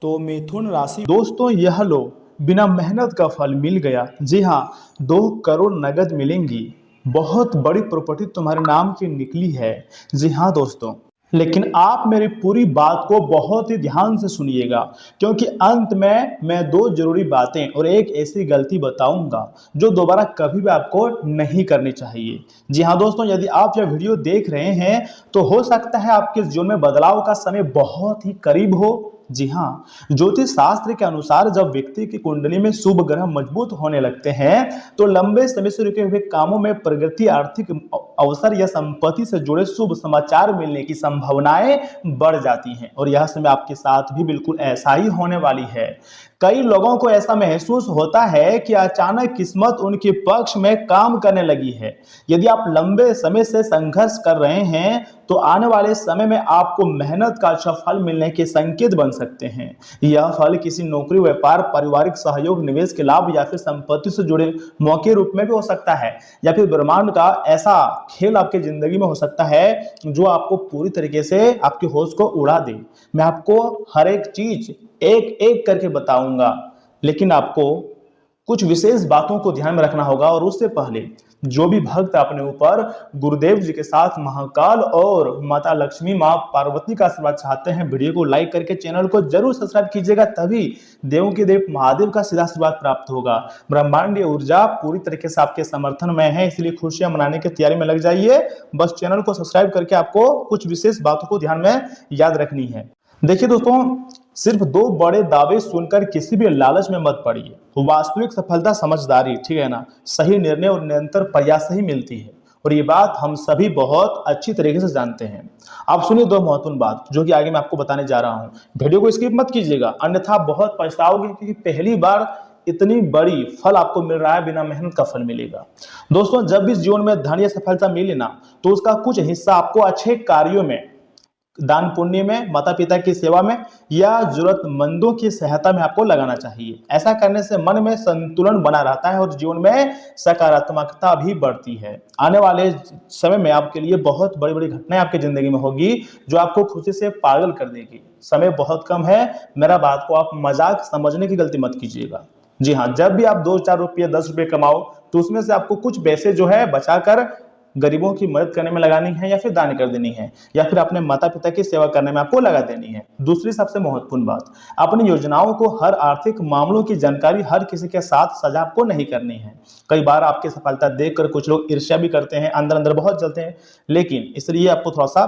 तो मिथुन राशि दोस्तों, यह लो, बिना मेहनत का फल मिल गया। जी हाँ, 2 करोड़ नगद मिलेंगी। बहुत बड़ी प्रॉपर्टी तुम्हारे नाम की निकली है। जी हाँ दोस्तों, लेकिन आप मेरी पूरी बात को बहुत ही ध्यान से सुनिएगा, क्योंकि अंत में मैं 2 जरूरी बातें और एक ऐसी गलती बताऊंगा जो दोबारा कभी भी आपको नहीं करनी चाहिए। जी हाँ दोस्तों, यदि आप यह वीडियो देख रहे हैं तो हो सकता है आपके जीवन में बदलाव का समय बहुत ही करीब हो। जी हाँ, ज्योतिष शास्त्र के अनुसार जब व्यक्ति की कुंडली में शुभ ग्रह मजबूत होने लगते हैं तो लंबे समय से रुके हुए कामों में प्रगति, आर्थिक अवसर या संपत्ति से जुड़े शुभ समाचार मिलने की संभावनाएं बढ़ जाती हैं। और यह समय आपके साथ भी बिल्कुल ऐसा ही होने वाली है। कई लोगों को ऐसा महसूस होता है कि अचानक किस्मत उनके पक्ष में काम करने लगी है। यदि आप लंबे समय से संघर्ष कर रहे हैं तो आने वाले समय में आपको मेहनत का अच्छा फल मिलने के संकेत बन सकते हैं। यह फल किसी नौकरी, व्यापार, पारिवारिक सहयोग, निवेश के लाभ या फिर संपत्ति से जुड़े मौके रूप में भी हो सकता है, या फिर ब्रह्मांड का ऐसा खेल आपके जिंदगी में हो सकता है जो आपको पूरी तरीके से आपके होश को उड़ा दे। मैं आपको हर एक चीज एक एक करके बताऊंगा, लेकिन आपको कुछ विशेष बातों को ध्यान में रखना होगा। और उससे पहले जो भी भक्त अपने ऊपर गुरुदेव जी के साथ महाकाल और माता लक्ष्मी, मां पार्वती का आशीर्वाद चाहते हैं, वीडियो को लाइक करके चैनल को जरूर सब्सक्राइब कीजिएगा, तभी देवों के देव महादेव का सीधा आशीर्वाद प्राप्त होगा। ब्रह्मांडीय ऊर्जा पूरी तरीके से आपके समर्थन में है, इसलिए खुशियां मनाने की तैयारी में लग जाइए। बस चैनल को सब्सक्राइब करके आपको कुछ विशेष बातों को ध्यान में याद रखनी है। देखिए दोस्तों, सिर्फ 2 बड़े दावे सुनकर किसी भी लालच में मत पड़िए। वास्तविक सफलता समझदारी, ठीक है ना, सही निर्णय और निरंतर प्रयास से ही मिलती है। और ये बात हम सभी बहुत अच्छी तरीके से जानते हैं। आप सुनिए 2 महत्वपूर्ण बात जो कि आगे मैं आपको बताने जा रहा हूं। वीडियो को स्किप मत कीजिएगा, अन्यथा बहुत पछताओगे, क्योंकि पहली बार इतनी बड़ी फल आपको मिल रहा है, बिना मेहनत का फल मिलेगा। दोस्तों, जब भी जीवन में धन या सफलता मिले ना, तो उसका कुछ हिस्सा आपको अच्छे कार्यों में, दान पुण्य में, माता पिता की सेवा में या जरूरतमंदों की सहायता में आपको लगाना चाहिए। ऐसा करने से मन में संतुलन बना रहता है और जीवन में सकारात्मकता भी बढ़ती है। आने वाले समय में आपके लिए बहुत बड़ी बड़ी घटनाएं आपकी जिंदगी में होगी जो आपको खुशी से पागल कर देगी। समय बहुत कम है, मेरा बात को आप मजाक समझने की गलती मत कीजिएगा। जी हाँ, जब भी आप 2-4 रुपये, 10 रुपये कमाओ तो उसमें से आपको कुछ पैसे जो है बचाकर गरीबों की मदद करने में लगानी है, या फिर दान कर देनी है, या फिर अपने माता पिता की सेवा करने में आपको लगा देनी है। दूसरी सबसे महत्वपूर्ण बात, अपनी योजनाओं को, हर आर्थिक मामलों की जानकारी हर किसी के साथ साझा आपको नहीं करनी है। कई बार आपकी सफलता देखकर कुछ लोग ईर्ष्या भी करते हैं, अंदर अंदर बहुत जलते हैं, लेकिन इसलिए आपको थोड़ा सा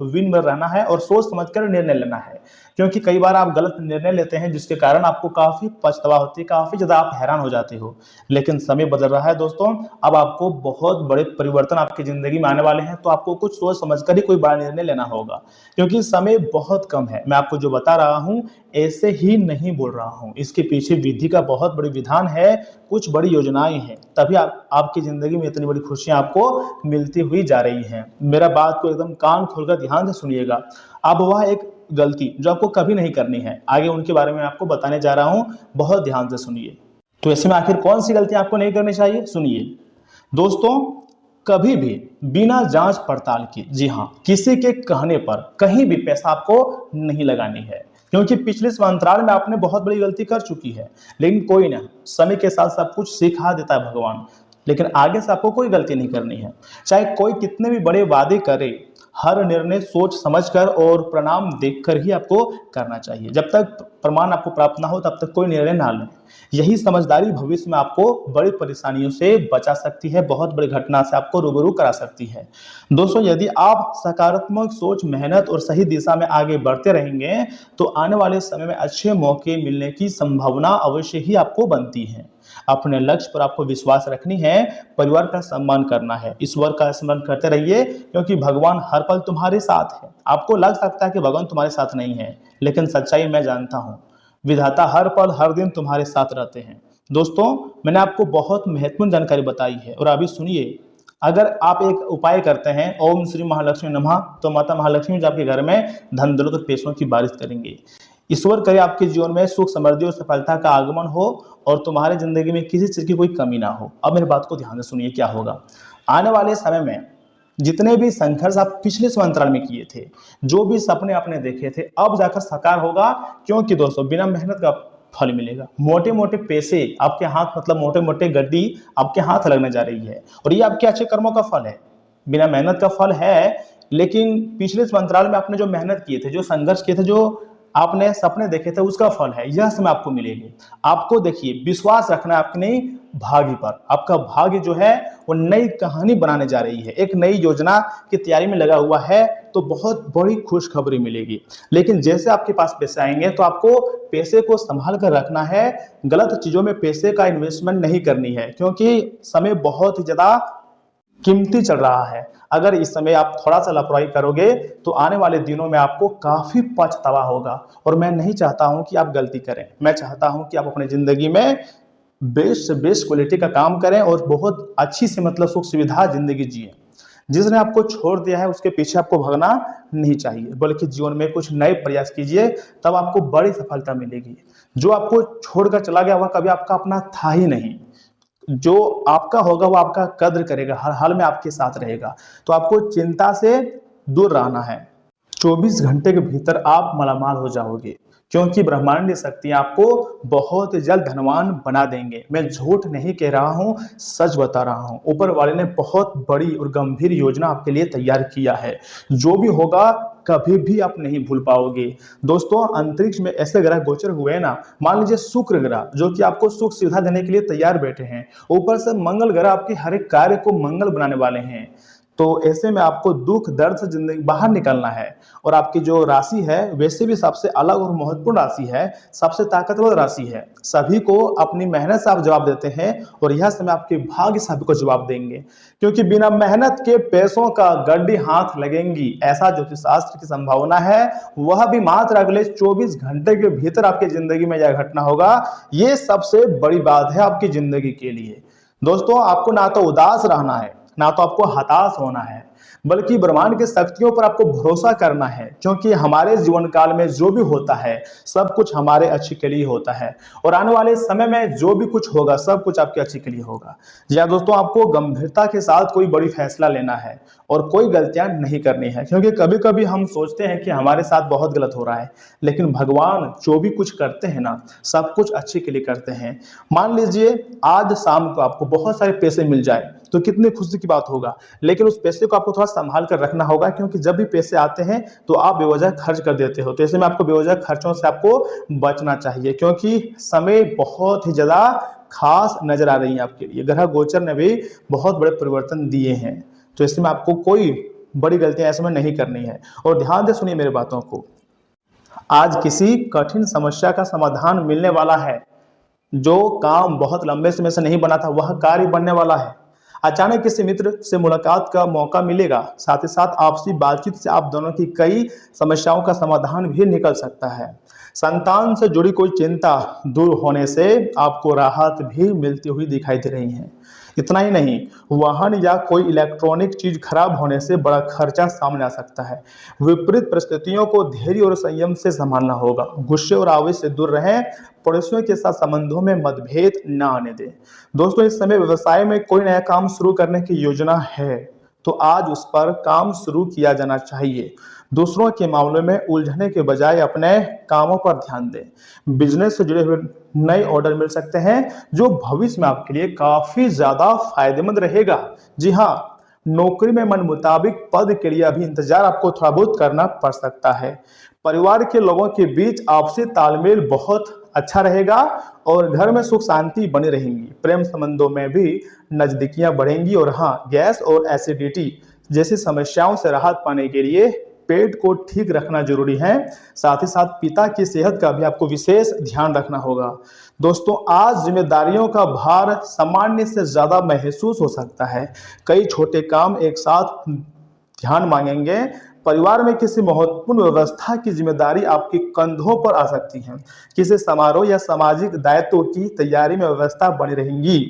विन में रहना है और सोच समझकर निर्णय लेना है। क्योंकि कई बार आप गलत निर्णय लेते हैं जिसके कारण आपको काफी पछतावा होती है, काफी ज्यादा आप हैरान हो जाते हो। लेकिन समय बदल रहा है दोस्तों, अब आपको बहुत बड़े परिवर्तन आपकी जिंदगी में आने वाले हैं, तो आपको कुछ सोच समझकर ही कोई बड़ा निर्णय लेना होगा, क्योंकि समय बहुत कम है। मैं आपको जो बता रहा हूं ऐसे ही नहीं बोल रहा हूं, इसके पीछे विधि का बहुत बड़ी विधान है, कुछ बड़ी योजनाएं हैं, तभी आपकी जिंदगी में इतनी बड़ी खुशियां आपको मिलती हुई जा रही हैं। मेरा बात को एकदम कान खोलकर ध्यान से सुनिएगा। अब वह एक गलती जो आपको कभी नहीं करनी है, आगे उनके बारे में आपको बताने जा रहा हूं, बहुत ध्यान से सुनिए। तो ऐसे में आखिर कौन सी गलती आपको नहीं करनी चाहिए, सुनिए दोस्तों। कभी भी बिना जांच पड़ताल के, जी हाँ, किसी के कहने पर कहीं भी पैसा आपको नहीं लगानी है, क्योंकि पिछले अंतराल में आपने बहुत बड़ी गलती कर चुकी है। लेकिन कोई ना, समय के साथ सब कुछ सिखा देता है भगवान, लेकिन आगे से आपको कोई गलती नहीं करनी है। चाहे कोई कितने भी बड़े वादे करे, हर निर्णय सोच समझकर और प्रणाम देखकर ही आपको करना चाहिए। जब तक प्रमाण आपको प्राप्त ना हो तब तक कोई निर्णय ना लें। यही समझदारी भविष्य में आपको बड़ी परेशानियों से बचा सकती है, बहुत बड़ी घटना से आपको रूबरू करा सकती है। दोस्तों, यदि आप सकारात्मक सोच, मेहनत और सही दिशा में आगे बढ़ते रहेंगे तो आने वाले समय में अच्छे मौके मिलने की संभावना अवश्य ही आपको बनती है। अपने लक्ष्य पर आपको विश्वास रखनी है, परिवार का सम्मान करना है, ईश्वर का स्मरण करते रहिए, क्योंकि भगवान हर पल तुम्हारे साथ है। आपको लग सकता है कि भगवान तुम्हारे साथ नहीं है, लेकिन सच्चाई मैं जानता हूं, विधाता हर पल हर दिन तुम्हारे साथ रहते हैं। दोस्तों, मैंने आपको बहुत महत्वपूर्ण जानकारी बताई है, और अभी सुनिए। अगर आप एक उपाय करते हैं, ओम श्री महालक्ष्मी नमः, तो माता महालक्ष्मी जो आपके घर में धन दौलत और पैसों की बारिश करेंगे। ईश्वर करे आपके जीवन में सुख, समृद्धि और सफलता का आगमन हो और तुम्हारे जिंदगी में किसी चीज की कोई कमी ना हो। अब मेरी बात को ध्यान से सुनिए, क्या होगा आने वाले समय में। जितने भी संघर्ष आप पिछले अंतराल में किए थे, जो भी सपने आपने देखे थे, अब जाकर साकार होगा। क्योंकि दोस्तों बिना मेहनत का फल मिलेगा। मोटे मोटे पैसे आपके हाथ, मतलब मोटे मोटे गड्डी आपके हाथ लगने जा रही है, और ये आपके अच्छे कर्मों का फल है। बिना मेहनत का फल है, लेकिन पिछले अंतराल में आपने जो मेहनत किए थे, जो संघर्ष किए थे, जो आपने सपने देखे थे, उसका फल है, यह समय आपको मिलेगी। आपको देखिए विश्वास रखना है आपकी नई भाग्य पर। आपका भाग्य जो है वो नई कहानी बनाने जा रही है, एक नई योजना की तैयारी में लगा हुआ है, तो बहुत बड़ी खुशखबरी मिलेगी। लेकिन जैसे आपके पास पैसे आएंगे तो आपको पैसे को संभाल कर रखना है। गलत चीजों में पैसे का इन्वेस्टमेंट नहीं करनी है, क्योंकि समय बहुत ही ज्यादा कीमती चल रहा है। अगर इस समय आप थोड़ा सा लापरवाही करोगे तो आने वाले दिनों में आपको काफी पछतावा होगा, और मैं नहीं चाहता हूं कि आप गलती करें। मैं चाहता हूं कि आप अपनी जिंदगी में बेस्ट से बेस्ट क्वालिटी का काम करें और बहुत अच्छी से, मतलब सुख सुविधा जिंदगी जिए। जिसने आपको छोड़ दिया है उसके पीछे आपको भागना नहीं चाहिए, बल्कि जीवन में कुछ नए प्रयास कीजिए, तब आपको बड़ी सफलता मिलेगी। जो आपको छोड़कर चला गया वह कभी आपका अपना था ही नहीं। जो आपका होगा वो आपका कद्र करेगा, हर हाल में आपके साथ रहेगा। तो आपको चिंता से दूर रहना है। 24 घंटे के भीतर आप मालामाल हो जाओगे, क्योंकि ब्रह्मांडीय शक्तियां आपको बहुत जल्द धनवान बना देंगे। मैं झूठ नहीं कह रहा हूं, सच बता रहा हूं। ऊपर वाले ने बहुत बड़ी और गंभीर योजना आपके लिए तैयार किया है। जो भी होगा कभी भी आप नहीं भूल पाओगे। दोस्तों अंतरिक्ष में ऐसे ग्रह गोचर हुए ना, मान लीजिए शुक्र ग्रह जो कि आपको सुख सुविधा देने के लिए तैयार बैठे हैं, ऊपर से मंगल ग्रह आपके हर एक कार्य को मंगल बनाने वाले हैं। तो ऐसे में आपको दुख दर्द से जिंदगी बाहर निकलना है। और आपकी जो राशि है वैसे भी सबसे अलग और महत्वपूर्ण राशि है, सबसे ताकतवर राशि है। सभी को अपनी मेहनत से आप जवाब देते हैं, और यह समय आपके भाग्य सभी को जवाब देंगे। क्योंकि बिना मेहनत के पैसों का गड्डी हाथ लगेंगी, ऐसा ज्योतिष शास्त्र की संभावना है। वह भी मात्र अगले 24 घंटे के भीतर आपकी जिंदगी में यह घटना होगा। ये सबसे बड़ी बात है आपकी जिंदगी के लिए। दोस्तों आपको ना तो उदास रहना है, ना तो आपको हताश होना है, बल्कि ब्रह्मांड की शक्तियों पर आपको भरोसा करना है। क्योंकि हमारे जीवन काल में जो भी होता है सब कुछ हमारे अच्छे के लिए होता है, और आने वाले समय में जो भी कुछ होगा सब कुछ आपके अच्छे के लिए होगा। जी हाँ दोस्तों, आपको गंभीरता के साथ कोई बड़ी फैसला लेना है और कोई गलतियां नहीं करनी है। क्योंकि कभी कभी हम सोचते हैं कि हमारे साथ बहुत गलत हो रहा है, लेकिन भगवान जो भी कुछ करते हैं ना, सब कुछ अच्छे के लिए करते हैं। मान लीजिए आज शाम को आपको बहुत सारे पैसे मिल जाए तो कितनी खुशी की बात होगा, लेकिन उस पैसे को आपको थोड़ा संभाल कर रखना होगा। क्योंकि जब भी पैसे आते हैं तो आप बेवजह खर्च कर देते हो, तो ऐसे में आपको बेवजह खर्चों से आपको बचना चाहिए। क्योंकि समय बहुत ही ज्यादा खास नजर आ रही है आपके लिए। ग्रह गोचर ने भी बहुत बड़े परिवर्तन दिए हैं, तो इसमें आपको कोई बड़ी गलतियां ऐसे में नहीं करनी है। और ध्यान से सुनिए मेरी बातों को। आज किसी कठिन समस्या का समाधान मिलने वाला है। जो काम बहुत लंबे समय से नहीं बना था वह कार्य बनने वाला है। अचानक किसी मित्र से मुलाकात का मौका मिलेगा। साथ ही साथ आपसी बातचीत से आप दोनों की कई समस्याओं का समाधान भी निकल सकता है। संतान से जुड़ी कोई चिंता दूर होने से आपको राहत भी मिलती हुई दिखाई दे रही है। इतना ही नहीं, वाहन या कोई इलेक्ट्रॉनिक चीज खराब होने से बड़ा खर्चा सामने आ सकता है। विपरीत परिस्थितियों को धैर्य और संयम से संभालना होगा। गुस्से और आवेश से दूर रहें। पड़ोसियों के साथ संबंधों में मतभेद न आने दें। दोस्तों इस समय व्यवसाय में कोई नया काम शुरू करने की योजना है तो आज उस पर काम शुरू किया जाना चाहिए। दूसरों के मामलों में उलझने के बजाय अपने कामों पर ध्यान दें। बिजनेस से जुड़े हुए नए ऑर्डर मिल सकते हैं जो भविष्य में आपके लिए काफी ज्यादा फायदेमंद रहेगा। जी हाँ, नौकरी में मन मुताबिक पद के लिए अभी इंतजार आपको थोड़ा बहुत करना पड़ सकता है। परिवार के लोगों के बीच आपसी तालमेल बहुत अच्छा रहेगा और घर में सुख शांति बनी रहेंगी। प्रेम संबंधों में भी नजदीकियां बढ़ेंगी। और हाँ, गैस और एसिडिटी जैसी समस्याओं से राहत पाने के लिए पेट को ठीक रखना जरूरी है। साथ ही साथ पिता की सेहत का भी आपको विशेष ध्यान रखना होगा। दोस्तों आज जिम्मेदारियों का भार सामान्य से ज्यादा महसूस हो सकता है। कई छोटे काम एक साथ ध्यान मांगेंगे। परिवार में किसी महत्वपूर्ण व्यवस्था की जिम्मेदारी आपके कंधों पर आ सकती है। किसी समारोह या सामाजिक दायित्व की तैयारी में व्यवस्था बनी रहेंगी।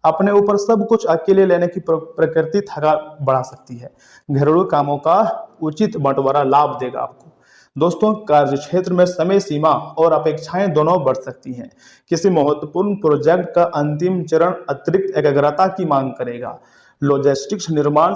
अपने ऊपर सब कुछ अकेले लेने की प्रकृति थकान बढ़ा सकती है। घरेलू कामों का उचित बंटवारा लाभ देगा आपको। दोस्तों कार्य क्षेत्र में समय सीमा और अपेक्षाएं दोनों बढ़ सकती हैं। किसी महत्वपूर्ण प्रोजेक्ट का अंतिम चरण अतिरिक्त एकाग्रता की मांग करेगा। लॉजिस्टिक्स, निर्माण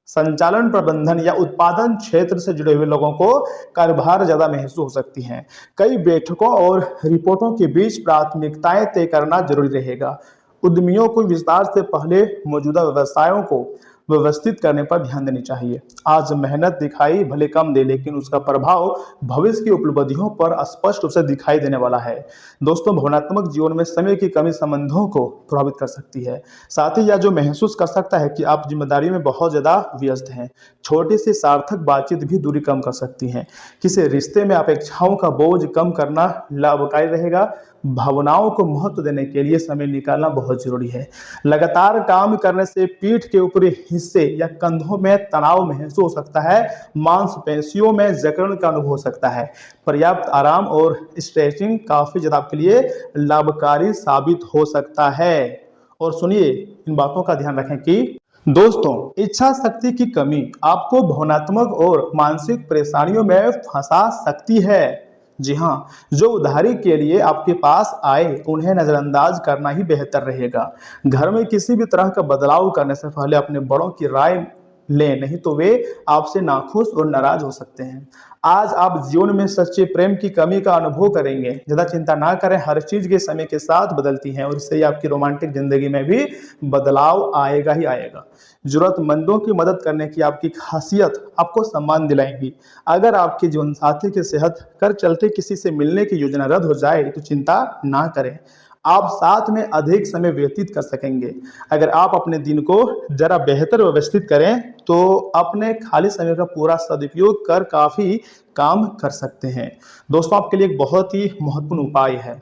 संचालन प्रबंधन या उत्पादन क्षेत्र से जुड़े हुए लोगों को कार्यभार ज्यादा महसूस हो सकती है। कई बैठकों और रिपोर्टों के बीच प्राथमिकताएं तय करना जरूरी रहेगा। उद्यमियों को विस्तार से पहले मौजूदा व्यवसायों को व्यवस्थित करने पर ध्यान देनी चाहिए। आज मेहनत दिखाई भले कम दे, लेकिन उसका प्रभाव भविष्य की उपलब्धियों पर स्पष्ट रूप से दिखाई देने वाला है। दोस्तों, भावनात्मक जीवन में समय की कमी संबंधों को प्रभावित कर सकती है। साथ ही यह जो महसूस कर सकता है कि आप जिम्मेदारी में बहुत ज्यादा व्यस्त हैं। छोटी सी सार्थक बातचीत भी दूरी कम कर सकती है। किसी रिश्ते में अपेक्षाओं का बोझ कम करना लाभकारी रहेगा। भावनाओं को महत्व देने के लिए समय निकालना बहुत जरूरी है। लगातार काम करने से पीठ के ऊपरी हिस्से या कंधों में तनाव महसूस हो सकता है। मांसपेशियों में जकड़न का अनुभव हो सकता है। पर्याप्त आराम और स्ट्रेचिंग काफी ज्यादा आपके लिए लाभकारी साबित हो सकता है। और सुनिए, इन बातों का ध्यान रखें कि दोस्तों, इच्छा शक्ति की कमी आपको भावनात्मक और मानसिक परेशानियों में फंसा सकती है। जी हाँ, जो उधारी के लिए आपके पास आए उन्हें नजरअंदाज करना ही बेहतर रहेगा। घर में किसी भी तरह का बदलाव करने से पहले अपने बड़ों की राय लें, नहीं तो वे आपसे नाखुश और नाराज हो सकते हैं। आज आप जीवन में सच्चे प्रेम की कमी का अनुभव करेंगे। ज्यादा चिंता ना करें, हर चीज के समय के साथ बदलती है और इससे आपकी रोमांटिक जिंदगी में भी बदलाव आएगा ही आएगा। जरूरतमंदों की मदद करने की आपकी खासियत आपको सम्मान दिलाएगी। अगर आपके जीवन साथी की सेहत कर चलते किसी से मिलने की योजना रद्द हो जाए तो चिंता ना करें, आप साथ में अधिक समय व्यतीत कर सकेंगे। अगर आप अपने दिन को जरा बेहतर व्यवस्थित करें तो अपने खाली समय का पूरा सदुपयोग कर काफी काम कर सकते हैं। दोस्तों, आपके लिए एक बहुत ही महत्वपूर्ण उपाय है।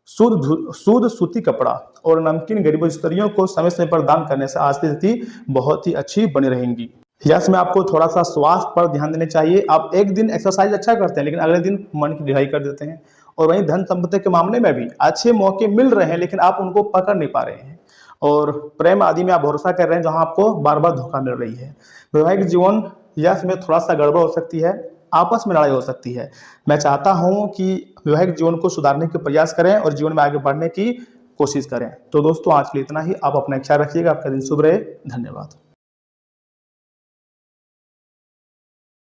शुद्ध सूती कपड़ा और नमकीन गरीब स्त्रियों को समय समय पर दान करने से आर्थिक स्थिति बहुत ही अच्छी बनी रहेगी। यस, में आपको थोड़ा सा स्वास्थ्य पर ध्यान देना चाहिए। आप एक दिन एक्सरसाइज अच्छा करते हैं लेकिन अगले दिन मन की ढिलाई कर देते हैं। और वहीं धन संपत्ति के मामले में भी अच्छे मौके मिल रहे हैं लेकिन आप उनको पकड़ नहीं पा रहे हैं। और प्रेम आदि में आप भरोसा कर रहे हैं जहां आपको बार बार धोखा मिल रही है। वैवाहिक जीवन यस में थोड़ा सा गड़बड़ हो सकती है, आपस में लड़ाई हो सकती है। मैं चाहता हूं कि वैवाहिक जीवन को सुधारने के प्रयास करें और जीवन में आगे बढ़ने की कोशिश करें। तो दोस्तों, आज के लिए इतना ही। आप अपना ख्याल रखिएगा। आपका दिन शुभ रहे। धन्यवाद।